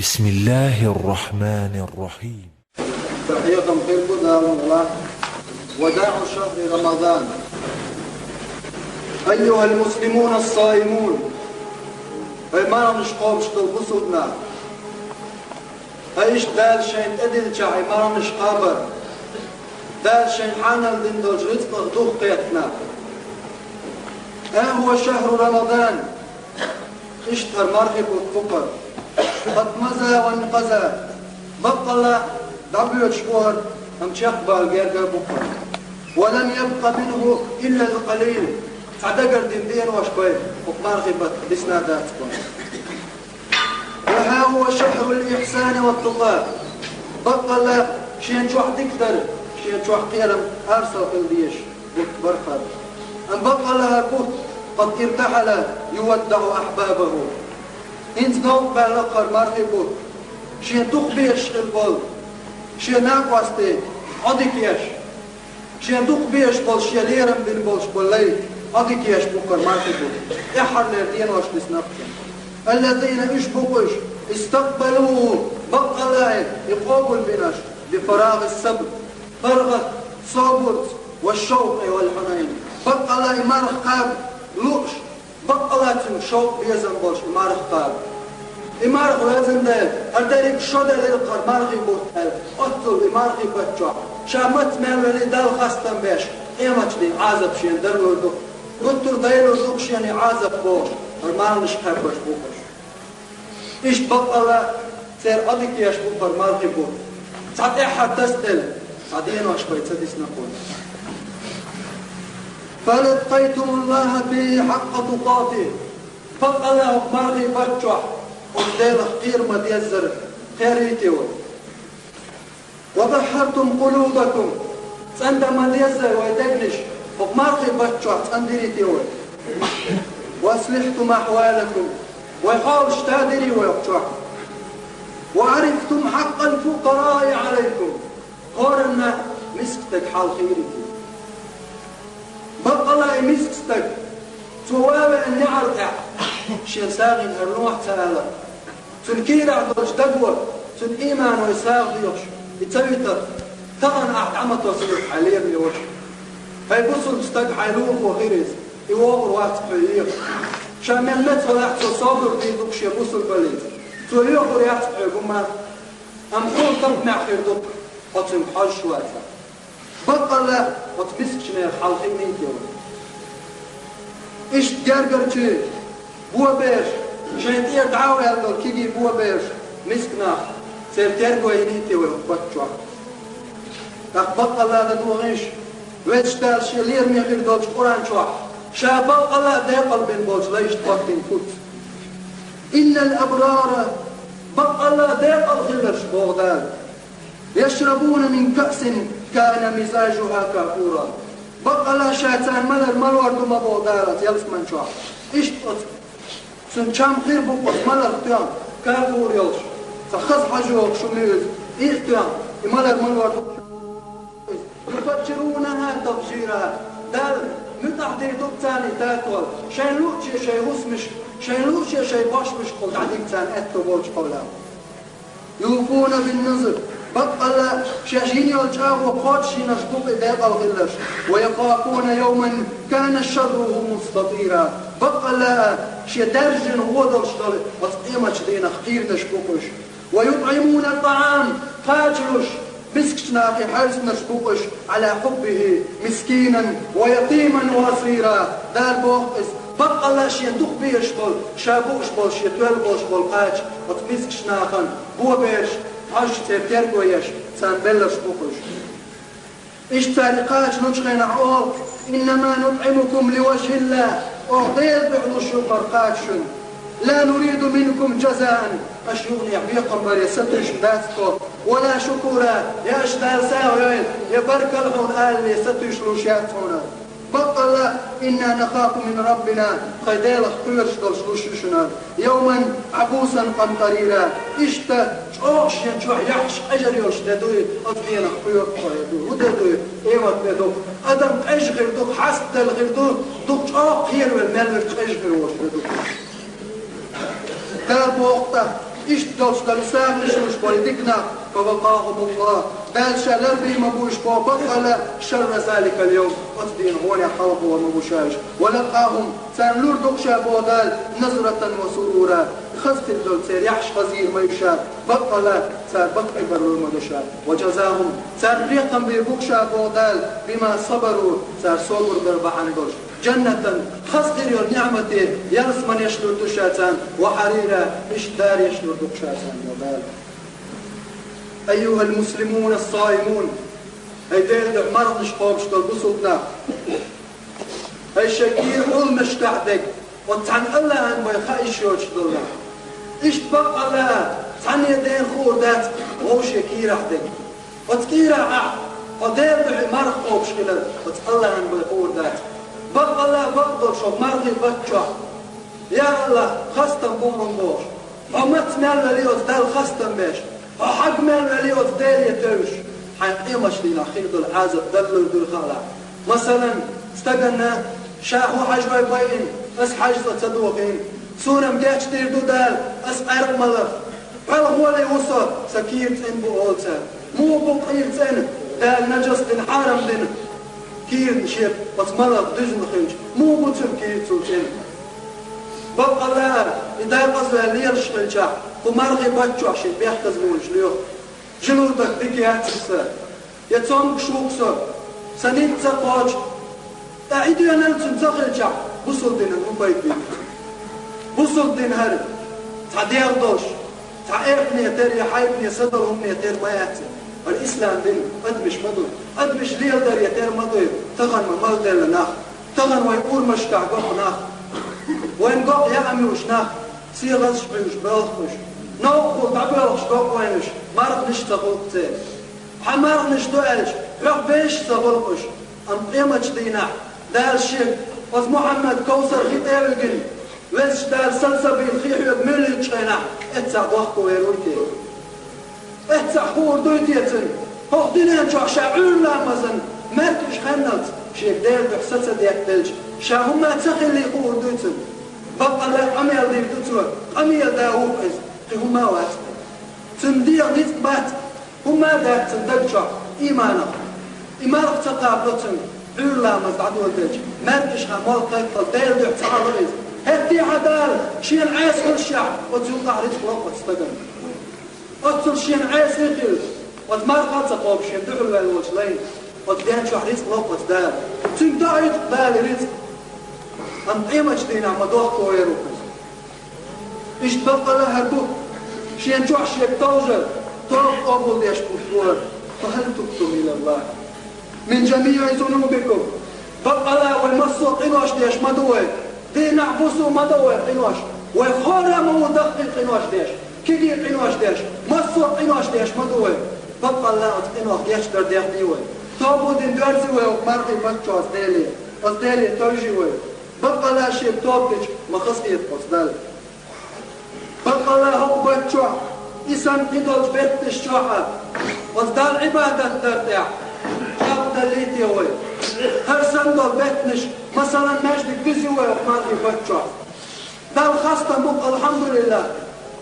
بسم الله الرحمن الرحيم. تحييكم خير قدام الله. وداع شهر رمضان. أيها المسلمون الصائمون، ما نشقوش تلبسودنا ايش دال شين ادل شاي ما نشقابر دال شين حانل دندل رزق دوخ قيتنا. هو شهر رمضان اشتهر مرحب والفقر قد مزى وانقزى بقى دبيو شهر هم شقبال غير بكر ولم يبقى منه الا القليل عدقر دين وشبيب ومرحبا بسناداتكم. وها هو شهر الإحسان والتقى بقى شين شوح تقدر شين شوح قيلم أرسل قلبيش برخر أن بقى لها كت قد ارتحل يودع أحبابه إنت نوب بالقر مرحبا شين تقبيش البول شين ناقواستي عدك يش شين تقبيش بول شياليرم بين بولش بولي عدك يش بكر مرحبا إحر لردين واش بسنبكم. الذين اشبقوا استقبلوا بقى الله يقوموا البناش بفراغ السبت فرغة صبر والشوق والحنين بقى الله يمارخ قاب لوش بقى الله شوق بيزن بوش يمارخ قاب يمارخ ويزن ده أرداريك شودة للقر مارخي بوتال أطل يمارخي بتشوع شامت مالولي دال خاستن بيش قيمت لي عازب شين درلو دو قلتر دايلو دوك شين عازب بوش المال مش حبش بوكش إيش بقى سير أديك ياش بوكر مال حبو ساعد إحد تستل ساعدين واش بيت سديس نقول فلقيتم الله به حق تقاته بقى له مالي بتشوح وديل خير ما تيزر خيريتي وبحرتم قلوبكم عندما تيزر ويدقنش ومالي بتشوح عنديتي وأصلحتم أحوالكم ويقالش تادري ويقشع وعرفتم حق الفقراء عليكم قارنا مسكتك حال خيرك بقى لا مسكتك توابع أن يعرقع شين ساغي الروح تعالى تنكير عدوش تقوى تن إيمان ويساغ ديوش يتويتر تغن أعدامة وصلح عليه بيوش فيبصل تستق حيلوه وغيرز يوغر وقت حيليه شامل متر يحصل صابر بيدوك شي بوصل بليد تو يوغر يحصل حيقوما أمحول طب معخير دوك قطن حاج شواتها بقى لا وتبسك شنير حالقين نيتيو إيش تقرقر چي بوا بيش شاين تير دعاوي هالدول كيجي بوا بيش مسكنا سير تيرقوا ينيتيو وقتشوا بقى لا ندوغيش ويتشتال شي لير ميخير دوك قران شوح شابق الله ديقل بن بوش ليش تقدم فوت إن الأبرار بق الله ديقل غلش بغداد يشربون من كأس كان مزاجها كافورا بق الله شاتان ملر ملورد ما بغدارت يلس من شوح إيش تقص سنشام خير بقص ملر تيام كافور يلش فخص حجوك شميز إيش تيام ملر ملورد يفجرونها تفجيرا دال متعدي دوك تاني تاكل شين لوتشي شي غسمش شين لوتشي شي باشمش قلت عديك تان اتو بوش قولا يوفون بالنظر بقى لا شاشين يلجاو وقاتشي نشبوك ديق الغلش ويخافون يوما كان شره مستطيرا بقى لا شي درجن غودل شغل وتقيمة دينا خطير نشبوكش ويطعمون الطعام قاتلوش مسكتنا في حارس نشبوكش على حبه مسكينا ويتيما واسيرا دار بوقس بقى الله شي تخبيش بول شابوش بول شي توالبوش بول قاج وتمسكش ناخن بو بيش عاش تيرتيرقو يش سان بلش بوكش إيش تاريقاج نجخين عوض إنما نطعمكم لوجه الله أعطيل بعضو شكر قاجشن لا نريد منكم جزاء أشيوني يعبيكم بريستش داتكم ولا شكورا يا أشتال ساوين يبارك الحون قال لي ستش لوشيات هنا بقى لا إنا نخاف من ربنا خيدال اختير شدل شلوششنا يوما عبوسا قمطريرا إشتا شوش ينشوح يحش أجر يوش تدوي أطفين اختير قيدو وددوي إيوات بدوك أدم أشغر دوك حسد الغر دوك شوق خير والمال تشغر وش بدوك دار بوقتا اشتغلت لسان مش بوليتكنا فوقاهم الله بل شلر بي مبوش بطل شر ذلك اليوم أصدين هون حوض ومبوشاش ولقاهم ساملور دقشا بودال نظرة وسرورا خزت الدول سير يحش خزير ما يشاء بطل سار بطل برور مدشا وجزاهم سار ريقم بيبوكشا بودال بما صبروا سار صبر بربحان دوش جنة خسر نعمتي يرس من يشلر دشاتان وحريرا اشتار يشلر دشاتان وبال أيها المسلمون الصائمون هاي دير مرض نشقوم شتل بصوتنا هاي شكير مش تحتك وتعن الله أن ما يخايش يوشتلنا اشتبق الله تعن يدين خوردات غوش يكير أحدك وتكير أحد ودير مرض خوبش كلا وتالله أن ما يخوردات بق الله بقدر شو مرضي بكشا يا الله خستم بورن بوش ومت مال ليوز دال خستم بيش وحق مال ليوز دال يتوش حيقي مشلينا خير دول عازب دلو دول خالا مثلا استقلنا شاهو حجوي بين اس حاجزة تدوقين سونا مجاش تيردو دال اس عرق ملف بل هو لي وصل سكيرت ان بو اولتا مو بقيرت ان دال نجس دين حارم دين كير نشيب وتملق دجن خنج مو بوتم كير تلتين بقى الله إذا قصوا اللي يرشق الجاع ومرغي باتشو عشان بيحتز مولش ليو جلودك ديكي هاتسسا يتسومك شوكسا سنين تساقوج تعيدو ينال تنتخ الجاع بوصل دين المبايد دين بوصل دين هارب تعدير دوش تعيرني يتير يحايبني صدرهم يتير ما يأتي الإسلام دين أدمش مدو أدمش ليل در يتير مدو تغن ممال دير لناخ تغن ويقول مشتع قف ناخ وين قف يعمي وشناخ سيغز شبيوش بلخوش نوقف تعبيرش قف وينش مارق نشتغل تين حمارق نشتغلش رق بيش تغلقش أم قيمة دينا دار الشيخ وز محمد كوثر خيط ايوغن وز دار سلسبيل خيحيوك ملي تشينا اتسع ضحكو ويرويتي اتسع خور دويتيتن هو دينين شو شعور لامزن ماتش خنت شيخ دير بحسسة ديك دلج شاهم ما تسخلي خور دويتن بقى لا أميل ديك دوتوا أميل داوك إز هم ما وات تندير نيت بات هم ما دات تندجع إيمانك إيمانك تقابلتن عور لامز عدو الدلج ماتش خمال قيقل دير ديك تعالى هدي عدال شين عاس الشعب وتوقع رزق وقت استقل أتصل شين عاس يقل وتمرقى تقوب شين دعوا الوجلين وتدين شو رزق وقت دار تندعي تقبال رزق أم قيمة جدينا مدوح كويروكس إيش تبقى لها بوك شين شو عشيك توجر طرق أبو ديش بفور فهل تبتم إلى الله من جميع ذنوبكم بقى لها والمصو قنوش ديش مدوه دي نعبسو مدوه قنوش ويخورا مودق قنوش ديش كيدي قنوش ديش مصو قنوش ديش مدوه بقى لها قنوش ديش در ديش ديوه توبو دين درزوه ومرقي بكتو أصدالي ترجيوه بقى لها شيء توبتش مخصية أصدال بقى لها هو بكتو إسان قدوش بيتش شوحة أصدال عبادة ترتاح شاب دليتي هوي هر سندل بيتنش مثلا مجدك بزيوه ومرقي بكتو دال خاصة بقى الحمد لله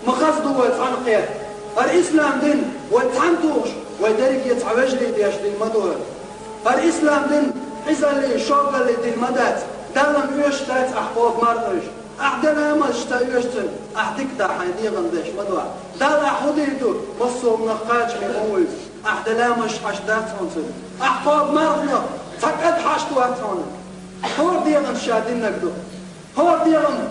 مخصدوا ويتعنقيا الإسلام دين ويتعنتوش ويدارك يتعوجلي ديش دين مدوه الإسلام دين حزالي شوغلي دين مدات دالم يشتات أحباب مرنش أحدنا مشتا يشتن أحدك دا حيدي غندش مدوه دال أحوديدو مصو منقاج ميموز أحدنا مش حشدات هونسن أحباب مرنا تقد حشتوات هون هور ديغن شادين نقدو هور ديغن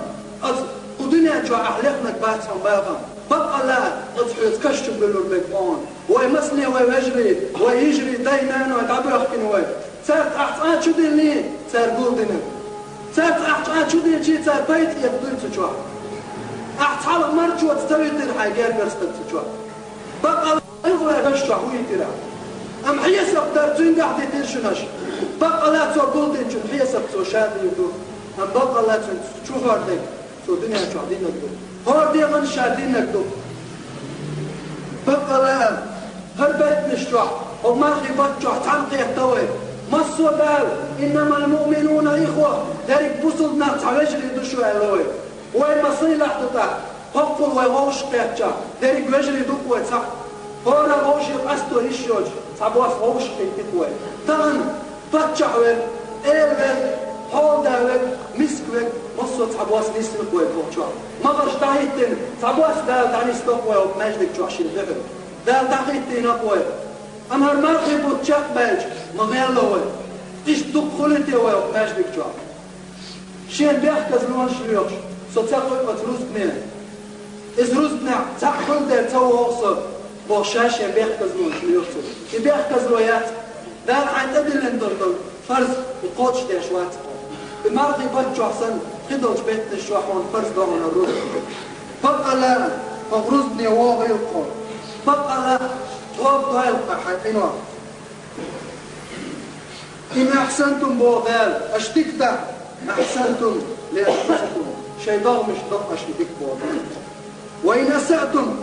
ودنيا جو أحلقنك باتهم باغم بقى لا أضحيت كشتو بلور بيقون ويمسني ويجري ويجري داينان ويتعبرخكن وي سارت أحطان شو دين لي سار قول دينك سارت أحطان شو دين جي سار بيت يبدون تجوع أحطال مرجو تستوي دين حاجات برستك تجوع بقى لا كشتو حوي ترى أم حيسب دارتين قاعدة تنشنش بقى لا تقول دين شو حيسب تو شادي يدور أم بقى لا تشوف هردك تو دنيا شادين نقدو هو دي من شادين نقدو بقى لا هل بيت نشتوح ومرخي بطشوح تعنقي التوي مصو بال إنما المؤمنون إخوة ذلك بصل نقص عوجل يدشوا علوي وين مصيلة تطع قفل ويغوش قيتشا ديريك وجري دوك صح هورا غوش يقصدو يشوج صابواس غوش قيتكوي تغن فتشعوك إيوك هوداوك مسكوك مصوت صابواس نسلكوي فوقشوا ما غرش تاهيتن صابواس دال تعني ستوكوي وبمجدك جوحشي البحر دال تاهيتن أقوي أما المرخي بوتشاق باج مغيلوي إيش دخلتي وبمجدك جوح شين بيحكز لون شليوش سوتساقوي بتروزبنين إذ روزبنا تاقل دير توهوصر بوشاش يبيحكز لون شليوشتو يبيحكز لويات دال عين أدل اندردل فرز يقوتش دير شوات المرخي بوتشو حسن خدوش بيت الشوحون فرز دون الروز بقى لا فغروزبني ووغ يلقون بقى لا تواب يلقى حيقينوا إن أحسنتم بوغال أشتكتا أحسنتم لأنفسكم شيطان مش ضغش بك بوغال وإن أسأتم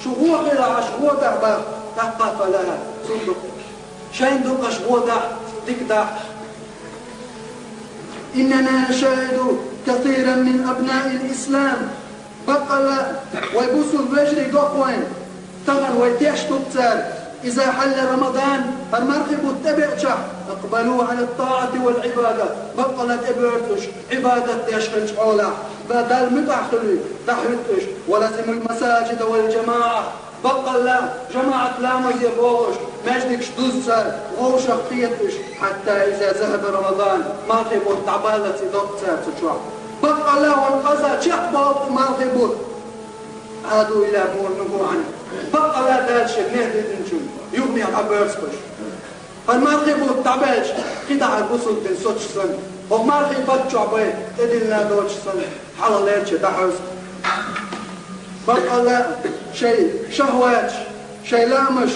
شغوة إلى عشغوة دعبا تحقق لها صندوق شين دق عشغوة دع تكدع إننا نشاهد كثيرا من أبناء الإسلام بقى ويبوسوا الوجري قوين تغن ويتيش تبتال إذا حل رمضان المرغب التبعشة اقبلوا على الطاعة والعبادة بطلت إبرتش عبادة يشغل حولا بدل متأخري تحرتش ولازم المساجد والجماعة بطل لا جماعة لا مزيبوش مجدكش دوزر غوش اختيتش حتى إذا ذهب رمضان مرغب التعبالة دكتور تشوع بطل لا وانقذت شخبط مرغب عادوا إلى مور نبوعا بقى لا دالش نهدي دنشون يغني على بيرسكوش فالمرغب والتعبالش قطع البصل بين صوتش سن ومرغب بطشو عبي إدلنا دوتش سن حالا ليرش دحوز بقى لا شيء شهواتش شيء لامش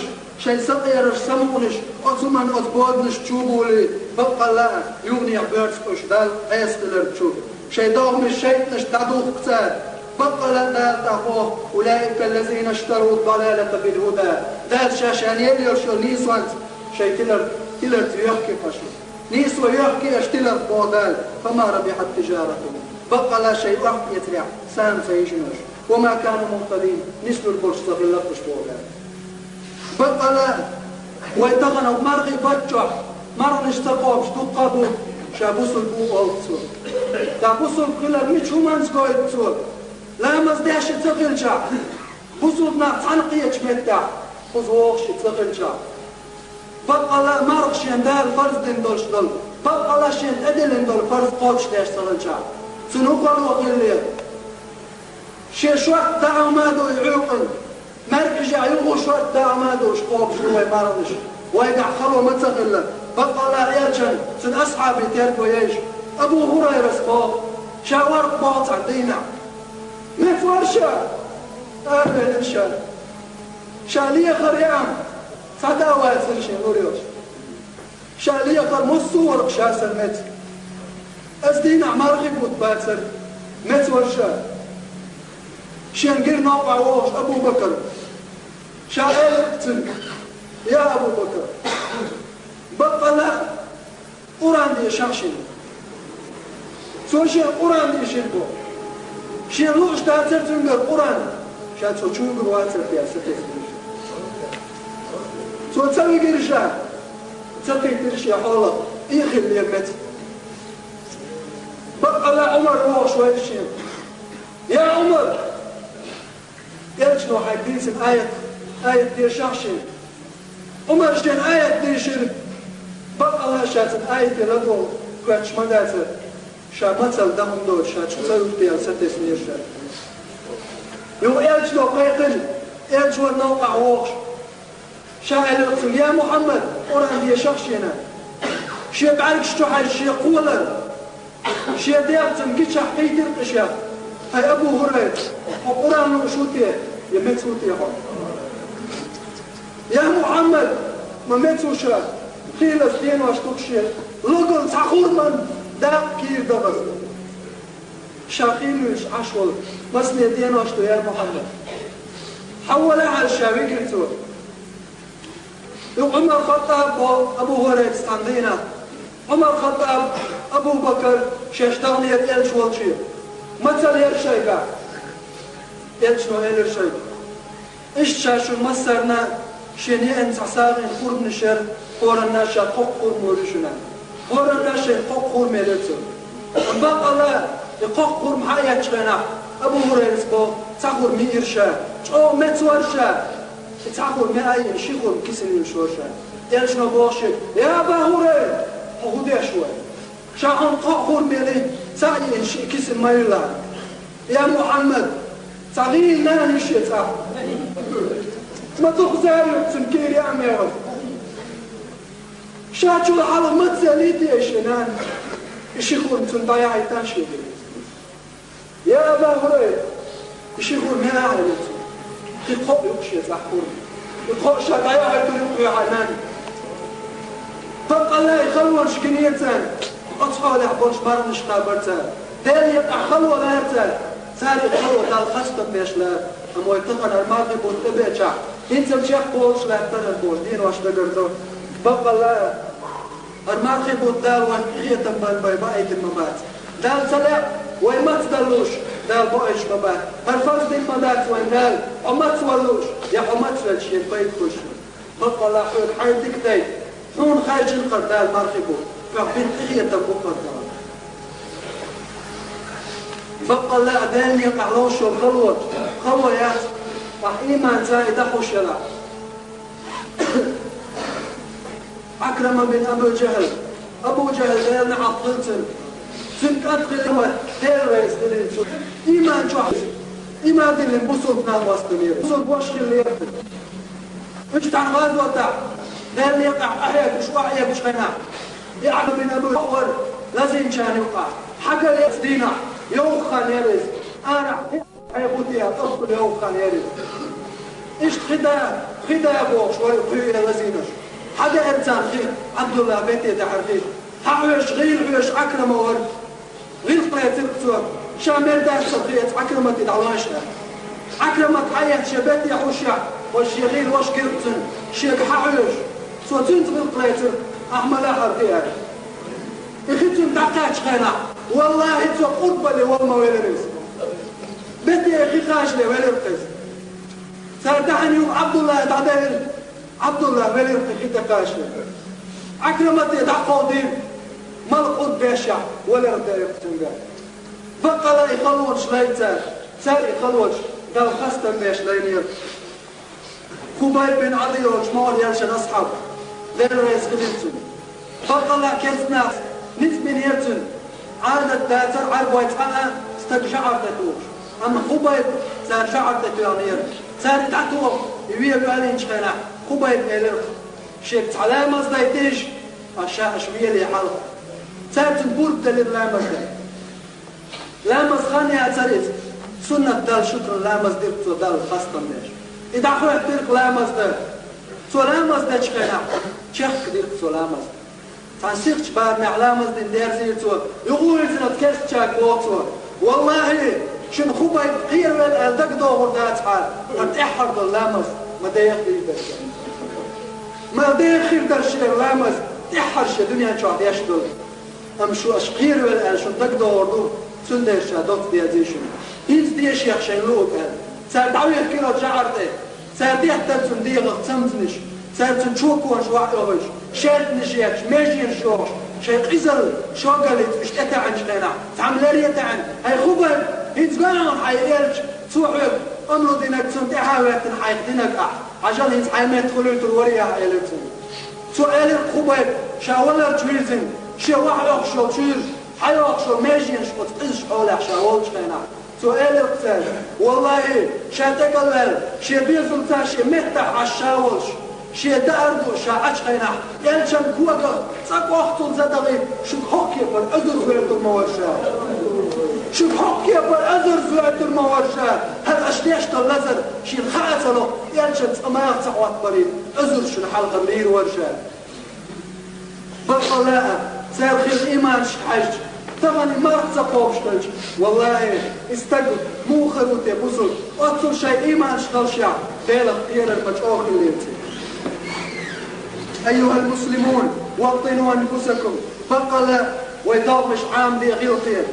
شيء سقيرش سمونش أزمان أزبودنش تشوبولي بقى لا يغني على بيرسكوش دال أيستلر تشوب شيء دوغمش شيء نش تعدوخ كتار بطل دال تقوه أولئك الذين اشتروا الضلالة بالهدى دال شاشان يليرشو نيسوانت شي تلر تيحكي فشو نيسو يحكي اشتلر بودال فما ربحت تجارتهم بطل شيء وحكي يتريع سام سيجنوش وما كانوا مهتدين نسلوا البرش تغلقش بودال بطل ويتغنوا مرغي بجح مرغ نشتقوش تقابوا شابوسوا البوء والتصور تابوسوا الكلر ميشو مانسكو يتصور لا مزدهش تغلجا بوزودنا تعنقية جميتا خذوخش تغلجا بقى لا مرغش يندال فرز دندولش دل بقى لا شين أدل دول فرز قوتش داش تغلجا سنوقل وقليل شي شوات دعمادو يعوقل مركج يعيوغو شوات دعمادو شقوب شنوي مرضش ويقع خلو ما تغلل بقى لا عيالجن سن أصحابي تيركو ييش أبو هريرة سقوب شاورق باط عدينا ما فرشة أبدا شال شالية خريعة صداوات سنشي نوريوش شالية خر مصور شاسر مت أزدين عمار غيبوت باتسر مت ورشا شنقر نوقع ووش أبو بكر شائل اقتل يا أبو بكر بطلع قرآن دي شخشي سوشي قرآن دي شنبو شين لوش تاتر تنقر قرآن شاد سو تشوقر واتر فيها ستيس سو تسوي قرشا تسقي قرشي حولا إيخي اللي يمت بقى لا عمر روح شوي الشين يا عمر يرجنو حاكدين سن آية دير شخشين عمر شين آية دير شرك بقى لا شاتن آية دير لدو كواتش مداتر شا مثل دهم دور شا تشتغل بيها ستة سنين شا يو إيرج لو قيقل إيرج ونوقع ووش شا إلقتل يا محمد قرآن دي شخشينا شا بعرك شتوحي شا قولا شا ديرتن قيتش حقيتر قشا هاي أبو هريرة وقرآن وشوتيه يمت سوتيه يا محمد ما متو شا خيلة دين واشتوك شا لقل تخور من دا كير دبر شاخيلوش عشول بس ندين واشتو يا محمد حولها على الشاوي قلتو عمر خطاب أبو هريرة استعندينا عمر خطاب أبو بكر شاشتغني يتقل شوال شيء مثل يرشيقا يلشنو إلر شيء إيش شاشو مصرنا شني أن تعسارين خور نشر خور الناشا قق خور مورشنا خور الناشا قق خور ميلتو بقى الله يقق خور محايا تشغنا أبو هريرة بو تاخور ميرشا أو متورشا تاخور ماين شيخور كيسن يشورشا يلشنو بوشك يا أبا هريرة هودي شوي شاهم قق خور ميلي تاين كيسن مايلا يا محمد تغيير ناني شيطان ما تخزاري تنكير يا ميوز شاتشو على متزاليتي يا شنان يشيخون تنضيعي تنشي يا أبا هريرة يشيخون ما أعلمت يقوء يقشي تحكون يقوء شضيعي تنقي عنان فقال لا يخلوش كنيتان أطفال يحبونش مرنش قابرتان دالي يبقى خلوة غيرتان ساري الخلوة دال خستم بيشلا أمو يتقن الماضي بوتبيتشا انت مشيخ بولش لا تنن بول دين واش دقرتو بقى لا الماضي بوتدال وانخيتم بالبايبايت الممات دال سلع وما تدلوش دال بوئش مبات الفرز دين مدات وين دال وما تولوش يا وما تولش ينبيت خوش بقى لا حول حياتك داي حون خارج القردال مرخبو فبين خيتم بقردال بقى لا دال يقعلوش وخلوت خلويات راح إيمان زايد أخوش لا أكرم بن أبو جهل غيرنا عطلتن سنك أدخل هو دير رئيس دليل إيمان جوحش إيمان دليل بصوتنا الواسطنير بصوت بوشك اللي يرتد اجت عن غاز وطع دير يقع أحياك وشواعيك وشغناك يعلم بن أبو جهل لازم كان يوقع حقا يتدينا يوخان يرز أنا حيبوتيها طب يوخان يرز إيش خدا بوش ويقوي لزينش حدا إنسان خير عبد الله بيتي تحرفين حوش غير حوش أكرم ورد غير قيتك سوى شامل دار صديت أكرمت دعواشنا أكرمت حياة شباتي حوشع والشيغيل واش كربتن شيخ حوش سوى تنت بالقيتك أحمل آخر فيها إخيتم دقاش خينا والله سوى قربة لي والما ويلرز بيتي أخي خاشلي ويلرز سردحني عبد الله تعدل عبد الله ولي كده كاشف أكرمتي دعقودين ملقود بيشع ولا رد يقتنجا بقى لا يخلوش ليتان سال يخلوش قال خستم بيش لينير خبيب بن عدي وجمال يرشن أصحاب ذي رئيس قدمتن بقى لا كيس ناس نسبين يرتن عادة داتر عربوا يتحقق استقشعر تتوش أما خبيب سار شعر تتوانير سار تعتوه يبيه بألين شخينا خبيب إلير شيك تعالى مصدى يتيج أشياء شوية لي حلقة سار تنبور دليل لامز دي لامز خاني أتريد سنة دال شكر لامز دير تو دال خاصة ميش إذا أخوة يحترق لامز دي تو لامز دي شخينا شيخ دير تو لامز تنسيق شبار مع لامز دي دير زي تو يقول إذن تكيس شاك بوتو والله شن خبيب خير والألدق دور دات حال قد إحرد اللامز ما دا يخدي يبرجع ما دا يخير درشير لامز إحرش الدنيا شعب يشدل أم شو أشقير والأل شن دق دور دور سن دير شادوت دي أزيشن هينز دي شيخ شين لوك هل سار دعوي يحكيرو جعرته سار دي احتل سن دي غتسمتنش سار سن شوكوان شواعيوهش شارت نشيخش ماشين شوش شيخ إزل شو قالت مش أتعن شلنا تعملاري أتعن هاي خبيب هينز قانون حيالش سوحب أمرو دينك سنتي حاواتن حيقدينك عشان هينز حيما يدخلوا تروريا حيالتن سؤال الخبيب شاولا تشويزن شا واحد أخشو تشويز حي أخشو ماشين شقط قزش حولح شاولش خينا سؤال القتال والله شا تقلل شا بيزل تاشي مهتح عالشاولش شا داردو شا عش خينا يلشان كوكا ساق وقتل زدغي شو حكي بالعذر فيت المواشا شو حكي بالعذر فيت المواشا هل أشتيشت اللزر شي الخاتلو يلشان سمايات سعوات بريد عذر شو الحلقة الليل ورشا بالقلاء سير خير إيمان شحج طبعا ما رح تسقوه بشتلج والله استقل مو خروتي بصل أتصل شيء إيمان شغلشع بيلق غير المجعوخ اللي انت أيها المسلمون وطنوا أنفسكم فقلا ويطابش عام دي غيرتين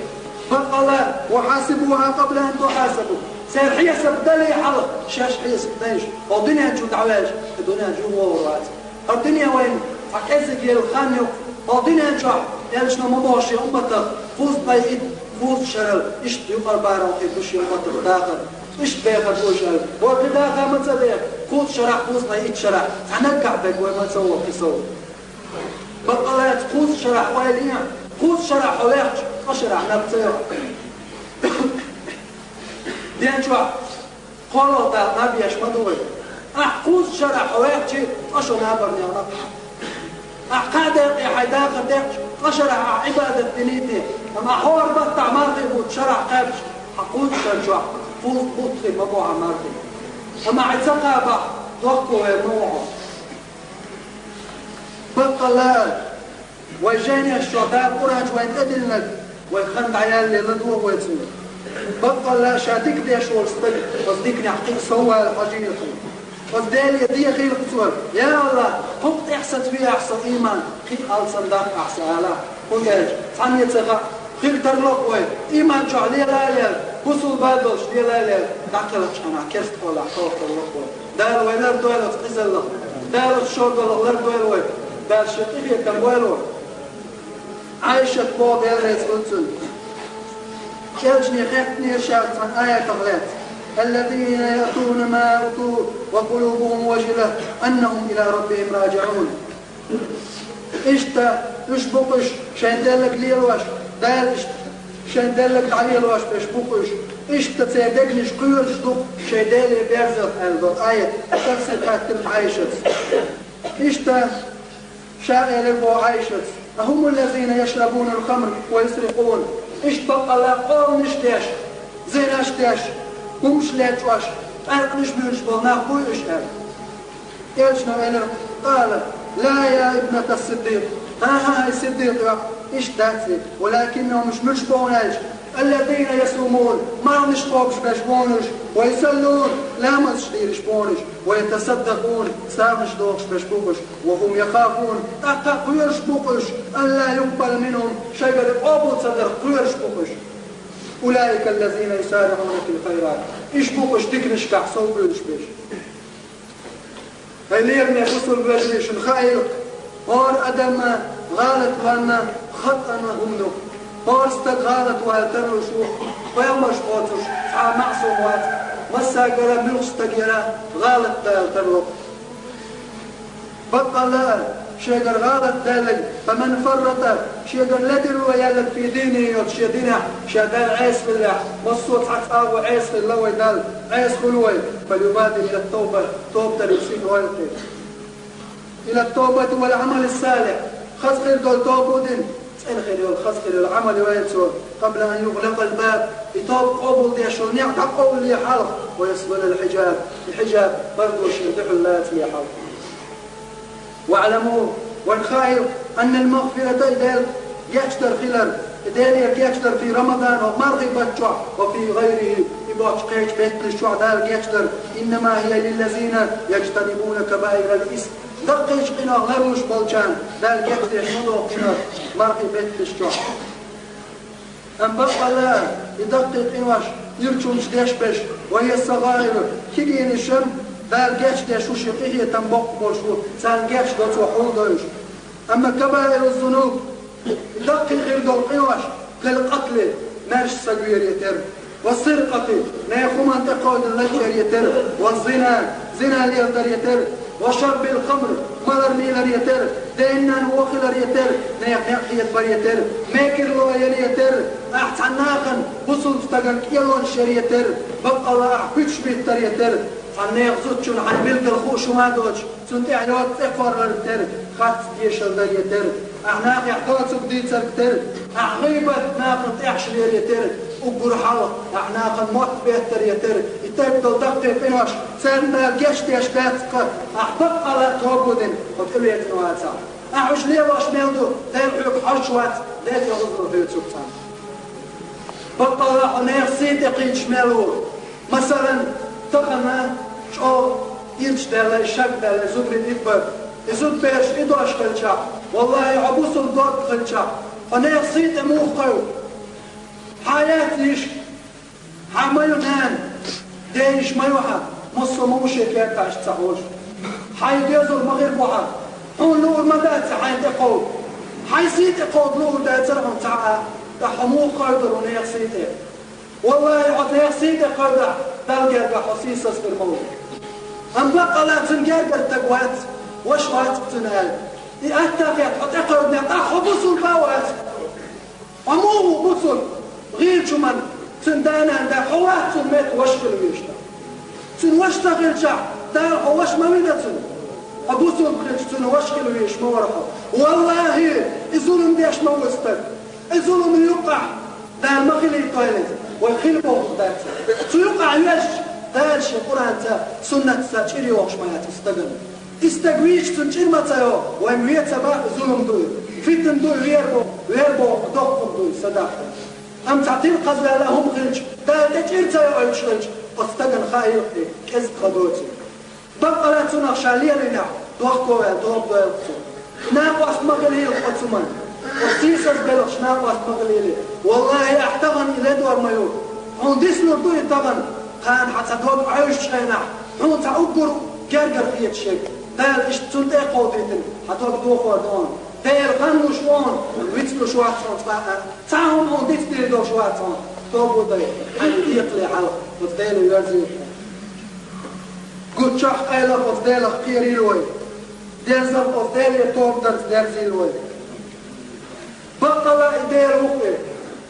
فقلا وحاسبوها قبل أن تحاسبوا سير حيسب دلي حلق شاش حيسب ديش والدنيا جو دعواج الدنيا جو وورات الدنيا وين فكازك يا الخانيو والدنيا جو يالش نمضوشي أمتك فوز بايد فوز شرل إيش يقر بارا وخيبوشي أمتك داخل إيش بيخر بوشل وكداخل ما تبيع فوز شرع فوز بايد شرع عنقع بك وما تسوى كسوى بقلات فوز شرع ويلين فوز شرع حواليك أشرع نبتير دين شو قالوا ده ما بيش مدوي أحفظ شرع حواليك أشرع نبرني أنا أحقادك حيداك دك أشرع عبادة دينيتي أما حوار بطع مارتي بود شرع قابش حقود شرع فوز بطخي مبوع مارتي أما عزقها بح توقوا يمنوعه بطلال ويجاني الشعباء قرهج وين أدلنك ويخند عيال اللي لدوه ويتسوه بطلال شاتك ديش والصدق وصديقني حقيق سوى الحجين الحين وذلك دي خير قصور يا الله قمت احسد فيها احسن ايمان خير قال صنداق احسن على قل ايش ثانية تغا خير ترلق وين ايمان شو عليه لا لا بوصل بادوش دي لا لا داكلت انا كيف تقول احطوك ترلق وين دار وين ارتوالة تقز الله دار الشرط الله ارتوال وين دار شقيقية تنوال وين عايشة بوض يالريت قلتل كيلجني خيفتني شاعت عن آية تغلات الذين يأتون ما أتوا وقلوبهم وجلة أنهم إلى ربهم راجعون إشتا إشبقش شان دلك ليلوش دال شان دلك عليلوش إشبقش إشتا تسيدقنش قيل شدق شان دالي بيرزق هذا آية تفسد حتى عايشت إشتا شاء لبو عايشت هم الذين يشربون الخمر ويسرقون إشتبق الله قول نشتاش زين أشتاش ومش لا تواش أرقنش بيوش بالنا خوي إشهر إيشنا أنا قال لا يا ابنة الصديق ها الصديق إيش داتي ولكنهم مش بوناش الذين يصومون ما نشقوكش باش بونش ويصلون لا ما تشديرش بونش ويتصدقون سامش دوكش باش بوكش وهم يخافون أقا قيرش بوكش ألا يقبل منهم شيء أبو تصدق قيرش بوكش أولئك الذين يسارعون في الخيرات إيش بوكش تكنش كحصو بيش بيش هيليرني يخصوا بيش الخير اور أدم غالط وانا خطأنا همدو اور غالط وهالتنو شو ويومش قوتش سعى معصومات مسا قرى ملغش تقيرا غالط دالتنو بطلال شيقر غالط دالك فمن فرط شيقر لدل ويالك في دينه يوتشي دينه شادال عيس بالله مصوت حتى أبو عيس بالله ويدال عيس خلوي فليبادر إلى التوبة توبة لبسين والقي إلى التوبة والعمل الصالح خسر دول توبودين سأل خير الخسر العمل وينسوا قبل أن يغلق الباب يتوب قبل دي شنيع قبل لي حلق ويصبر الحجاب برضو شيطح الله لي حلق واعلموا والخائر أن المغفرة إذا يكتر خلال إذا يكتر في رمضان ومرغي بتشع وفي غيره يبقى قيش بيت الشع دار يكتر إنما هي للذين يجتنبون كبائر الإثم دقيش قنا غروش بلجان دار يكتر حمضو قنا مرغي بيت الشع أم بقى لا يدقق إنواش يرشونش ديش بيش وهي الصغائر كيجين الشم دار جاش ديش وشقيه تنبق بوشو سان جاش دوت وحول دوش أما كبائر الذنوب دقق غير دول إنواش كالقتل ماش سجوير يتر والسرقة ناخو من تقود اللجر يتر والزنا زنا ليردر يتر وشرب الخمر مرر ميلر يتر دينان وخلر يتر ناخ يتبر يتر ماكر لوير يتر أحسن ناخن بصل تقن كيلون شر يتر بقى الله أحكتش بيتر يتر فنيخ زوتشون عن ملك الخوش وما دوتش سنت احلوات تفر للتر خات ديشل در يتر احناق يحتوات سبديت سركتر احغيبت ناقط احشلير يتر اقر حلق احناق الموت بيتر يتر يتبدل دقي فينوش سنة جشت يشتاتك احبق على توبودن وتقول يتنوات سعر احوش ليه واش ميلدو تيرحيك حشوات لا تغضر في سبسان بطلع نيخ سيتقين شمالور مثلا تقنا شو ينشتغل الشاب ده زبر الإبر يزود بيش إدو أشكال شاب والله عبوس الضوء خل شاب أنا يصيد موقعه حياتيش حميونان ديش ما يوحى مصر موشي كيف تعيش تسعوش حي ديزو المغرب وحى حون لو المدات حي تقود حي سيت قود لو دا ترهم تعا تحمو قادر ونيق سيته والله عطيق سيته قادر تلقى بحسيسس في الموت أم بقى لا تنقر تقوات وش وات تنال يأتاك حتى قرد نطاح بصل باوات أمو بصل غير شمن تندانا عند حوات تنميت وشكل ويشتا تن وشتغل شع دار حواش ما ميدتن أبوسل بخيج تن وشكل ويش مورحه والله الظلم ديش موستك الظلم يقع دار مخيل يطايلت ويخيل بوغدات تيقع يش دار شي قرآن تا سنة ساتشيري وغش ما يتستقل استقويش تنشير متايو ويمويت سبا ظلم دوي فتن دوي ويربو دقم دوي صداقة أم تعطيل قزلا لهم غلج دار تشير تايو ايشلج استقل خايل كز قدوتي بقى لا تنخشالي لنا دوخكو دوب دويلتو ناقواس مغليل قطمان وسيسس بلغش ناقواس مغليل والله احتغن إلى دور ميو هون ديسلو دوي طبعا كان حتى دوب عيش شينا هون تعقر جرجر فيك شيء دال إيش تنتهي قوتين حتى دوخوا دون دال غنوا شوان ويتلو شوات تعاون هون ديستيل دو شوات دوبو داي حي يقلي على وتدال يرزي قد شح قيلة وتدال خيري لوي ديزر وتدال يتوب درس درزي لوي بقى لا إدير وقي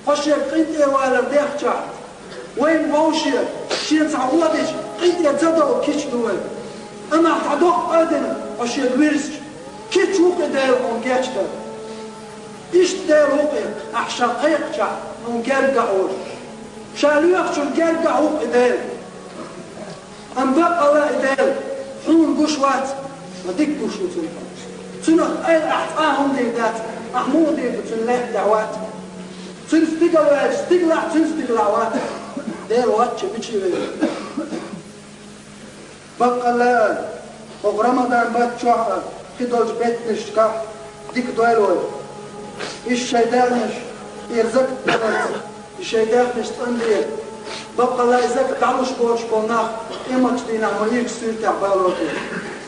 خشيك قيتي ولا ديخ شحت وين موشيك شين تعودش قيتي تدعو كيش دوي أما تعدوق أدنى خشيك ويرسك كيش وقي دير ونجاش دير إيش دير وقي أحشا قيق شحت ونجال قعوش شالو يخشو الجال قعوق دير أم بقى لا إدير حون قشوات وديك قشو تنخ أي أحطاهم دي ذات أحمود دي بتنلح دعوات تنستقلع وات دير واتش بيشي بقى لا رمضان بات شوحة خدوش بيت نشكا ديك دويلوي إيش شايدانش يرزق بلد الشيدانش تندير بقى لا إذاك تعلوش بولناخ إما تدينا مليك سير تعبالوتي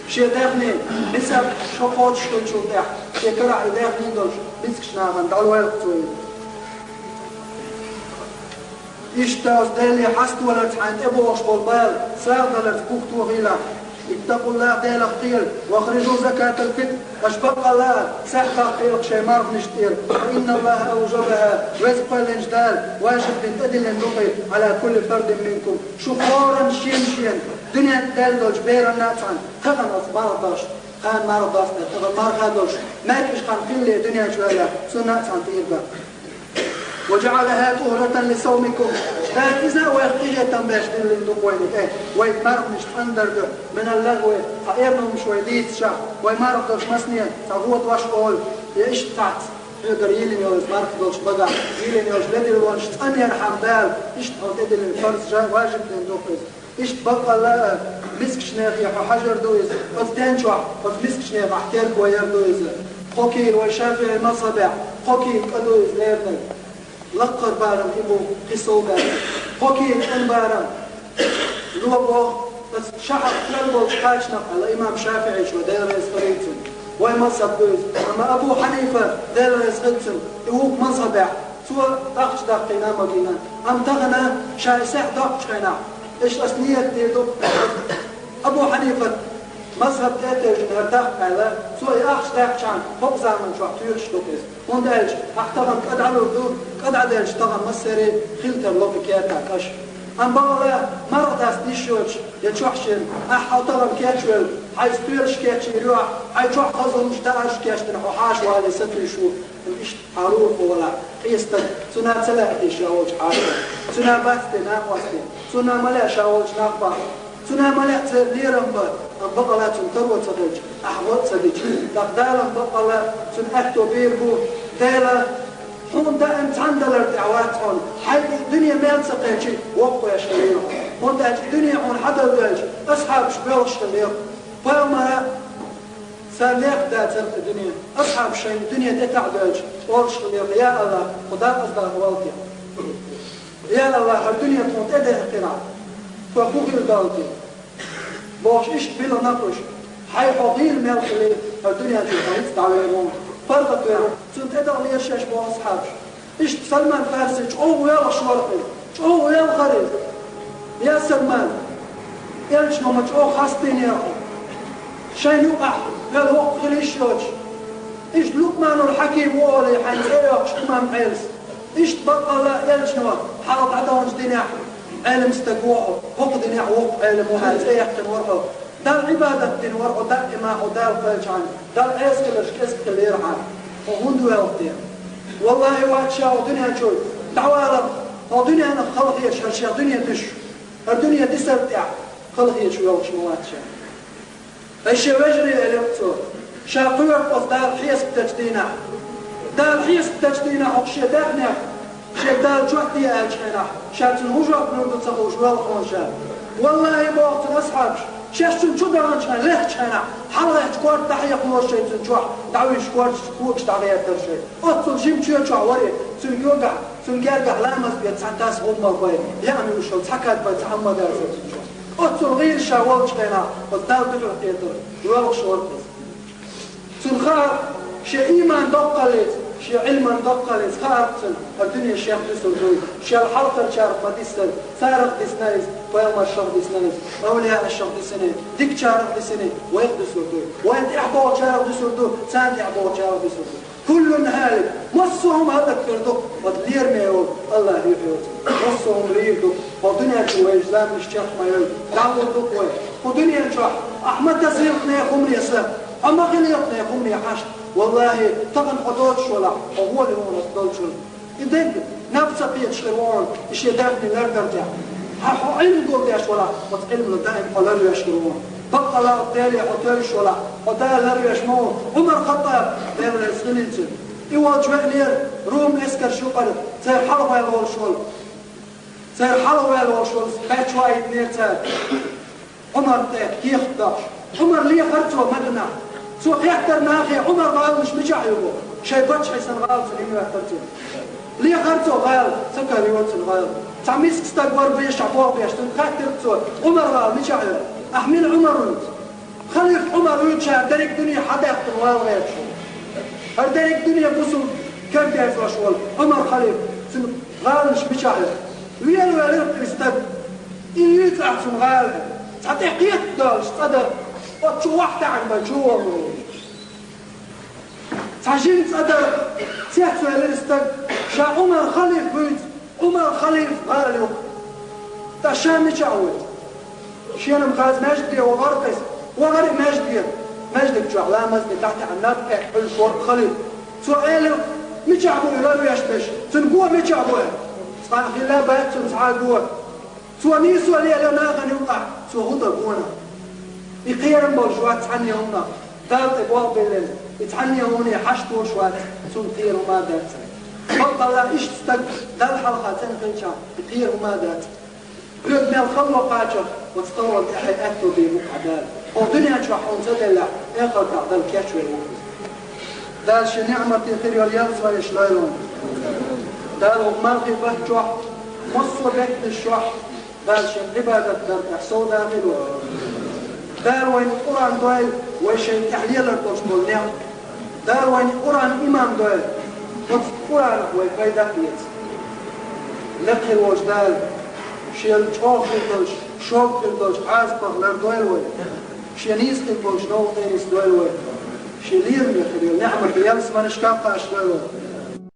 شيداني بسب شوقات شتو تح شكرا عداك ندوش بسكش ناغن دعوة يقتوي إشتاز دالي حست ولا تحانت أبوش بالبال ساغ دالت كوكتو غيلا اتقوا الله ديال الخير واخرجوا زكاة الفطر أشبق الله سحقا خير شي مرض نشتير فإن الله أوجبها رزق الإنجدال واجب بنتدل النقي على كل فرد منكم شكرا شين دنيا دال دوش بيرا ناتعن تغن مرضاش خان مرضاش تغن مرضاش ما كيش خان خلي دنيا شوية سناتعن تيربا وجعلها طهرة لصومكم فإذا ويقتجي تنباش دين لندقوينك ويتمرق مش تندر من اللغو حقيرنهم شوي ديت شا ويمرق دوش مسنيا تغوط واش قول يعيش تحت يقدر يلين يوز مرق دوش بقع يلين يوز لدل وانش تأنير حمبال إيش تحط إدل الفرز جاي واجب لندقويز إيش بقى لا مسك شناغي حجر دويز وفتانشوح وفمسك شناغي احتير كوير دويز خوكير وشافع المصابع خوكير قدويز ليرنك لقر بارم إبو قصو بارم خوكين أن بارم لوبو بس شحق لنبو شقاشنا على إمام شافعي شو دير رئيس فريتن وي مصب دوز أما أبو حنيفة دير رئيس غدتن إهوك مصبع سوى داقش داقينا مدينة أم تغنى شايسح داقش خينا إيش أسنية ديدو أبو حنيفة مذهب تاتيجن هرداق على سوى أخش داقشان فوق زامن شو احتيرش دوكيز وندالج احتغن قد على الردود قد عدالج تغن مصيري خلتر لوكي كياتا كش أم بغلا مرة تاسديشوش يتشوحشن أحطغن كياتشوال حيث تيرش كياتش يروح حيث شوح قصر مشتاعش كياتشتن حوحاش وهذا ستري شو إيش حاروف ولا قيستن سنة سلاحتي شاوش حاروف سنة باتتي ناقوستي سنة ملا شاوش ناقبا سنة ملا تليرن بات أم بقلا تنتروا تدج أحوات تدج تقدالا بقلا تنحتو بيربو دالا هون دا انت عندنا الدعوات هون حي الدنيا ما تسقيتش وقوا يا شباب هون دا الدنيا هون حدا وياج أصحاب شباب شباب فما سالك دا ترك الدنيا أصحاب شيء الدنيا تتعدج أول شباب يا الله خدا أصدق والدي يا الله الدنيا تون تده قراء فخوغير دالتي باش إشت بلا نقش حي حضير ملخلي الدنيا تلقيت تعويرون فرقت ويرون سنت أدغ ليرشاش بأصحابش إشت سلمان فارسي أوه يلا شورقي أوه يلا خريب يا سلمان يلش نومت أوه خاستين يا أخو شين يقع قال وقت خليش يوش إشت لقمان الحكيم وولي حين إيوكش كمان عيلس إشت بطل لا يلش نوم حرط عدوانش ديناح علم استقوعه هو ديناح وقت علم وهاز إيحتن ورحه دال عبادة دين ورحه دال إماح ودال فلجان دال عيسكلش كسكل يرحان وهندو يوقتين والله واتشا ودنيا شوي دعوالا ودنيا أنا خلقية شرشا دنيا دش الدنيا دي سرتع خلقية شوي وش مواتشا الشي وجري اليوتو شاقوية دال حيس بتجدينا دال حيس بتجدينا وشي دارنا شي دال جوحتي أجحنا شاتن هجوة بنود تصخوش والخونشا والله بوقت أصحابش شاشتن شو درانشنا ليه شنا حلا يحكوار تحية قلوش شيء تنجوح دعوي شكوار شكوكش تعليها ترشي أطل جيم شو شعوري سنجوجع سنجرجع لامس بيت سانتاس هم البيت يعني وشو تحكت بيت محمد أرسل تنجوح أطل غير شاول شنا والدال بجوح تيتر يوالك شورتس سنخار شي إيمان دقلت شي علما دقلت خارتن الدنيا شيخ تسردوي شي الحلقة شارف مديسل سارق ديسنايز ويوم الشهر ديسنايز أولياء الشهر ديسنايز ديك شارف ديسنايز ويقدس سردوي وينت إحبوه شارف ديسردو سانت إحبوه شارف ديسردو كل هالك مصهم هذا كردو ودلير ميول الله يحيوت مصهم ريدو ودنيا شوي زام الشيخ مايول دعوة دقوي ودنيا شوح أحمد تسيقنا يقوم يسلم أما غليقنا يقوم يحاش والله طبعا حدوش ولا وهو اللي هو نفضل شو إذن نفسه بيتشلون إيش يدافني لا ترجع ها علم دول ديش ولا وتعلم دائم حلال يشكرون بقى لا تالي حتالش ولا حتال لا يشمون عمر خطاب دير السنين يواجه لير روم اسكر شو قال سير حلوة الورشول سير حلوة الورشول بيت شوية نيرتال عمر كيف داش عمر ليه خرجوا مدنا سوق يحتر ناخي عمر قال مش مجاحيبه شي باتش حيسن غال سليم يحترتين ليه خرجوا غال سكر يوتن غال تعميس استقبار بيش عبوه بيش تنخاتر تسوق عمر قال مجاحيبه أحمل عمر خليف عمر يتشاهد دارك دنيا حدا يحتر غال ويتشو هل دارك دنيا بسو كم بيفرش وال عمر خليف غال مش مجاحيبه ويالو يالو يستقبل إيه يتعصم غال تعطيق يتدالش صدر وتشو واحدة عن مجوع تعجين صدر تيحسو يالستك شا عمر خليف بيت عمر خليف غاليو تا شا مجعود شيانا مخاز مجدي وغرقس وغرق مجدك جو على مزدي تحت عناب احبل شورق خليف سؤالو مجعبو يلالو يشبش تنقوه مجعبوه صحيح لا بات تنسعادوه سوى نيسو ليه ناغن يوقع سوى غضا قونا يقيرن بوشوات تعني هنا دالت ابواب بالليل يتعني هنا حشت وشوات سون قير وما دات بطل لا ايش تستق دال حلقة تنقنشا يقير وما دات قد ميل خلوة قاجر وتطول تحي اكتو بيبوك عدال ودنيا تشوحون تدلع اخر تعدل كاشوي الوقت دال شي نعمة تنقير واليالس ويشلايلون دال ومالغي به جوح مصر بيت الشوح دال شي عبادة درتح سودا غلوة دار وين القرآن دوال وشيء تحليل الرجل نعم دار وين القرآن إمام دوال والقرآن ويفايدة بيت لقي الوجدال شيء الجوخ الدوش شوق الدوش عازبه لردوال وين شيء نيس الدوش نو نيس دوال وين شيء لير يخليه نعمة بيالس ما نشكاقة أشدوال وين